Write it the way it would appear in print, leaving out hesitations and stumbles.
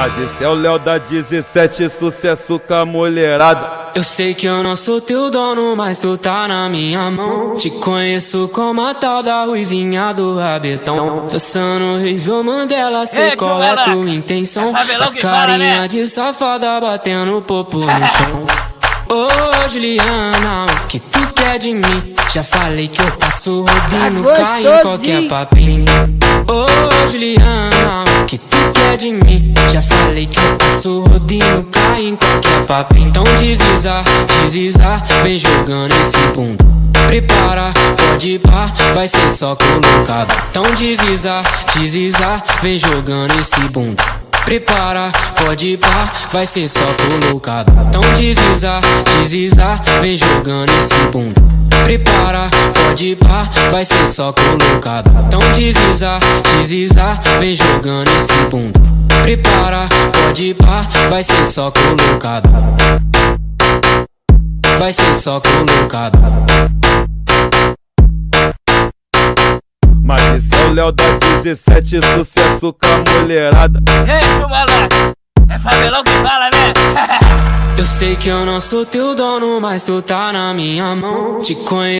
Mas esse é o Léo da 17, sucesso com a mulherada. Eu sei que eu não sou teu dono, mas tu tá na minha mão. Te conheço como a tal da ruivinha do rabetão. Dançando Rivel Mandela, sei qual é tua intenção. As carinha de safada batendo popo no chão. Ô Juliana, o que tu quer de mim? Já falei que eu passo rodinho, cai em qualquer papinho. Ô Juliana, o que tu quer de mim? Já falei que eu passo rodinho, cai em qualquer papinho. Então desliza, desliza, vem jogando esse bunda. Prepara, pode ir pá, vai ser só colocado. Então desliza, desliza, vem jogando esse bunda. Prepara, pode ir pá, vai ser só colocado. Então desliza, desliza, vem jogando esse bunda. Prepara, pode ir pá, vai ser só colocado. Então desliza, desliza, vem jogando esse bunda. Prepara, pode ir pá, vai ser só colocado. Vai ser só colocado. Mas esse é o Léo da 17, sucesso com a mulherada. Ei, Chumalá, é Favelão que fala, né? Eu sei que eu não sou teu dono, mas tu tá na minha mão. Te conheço.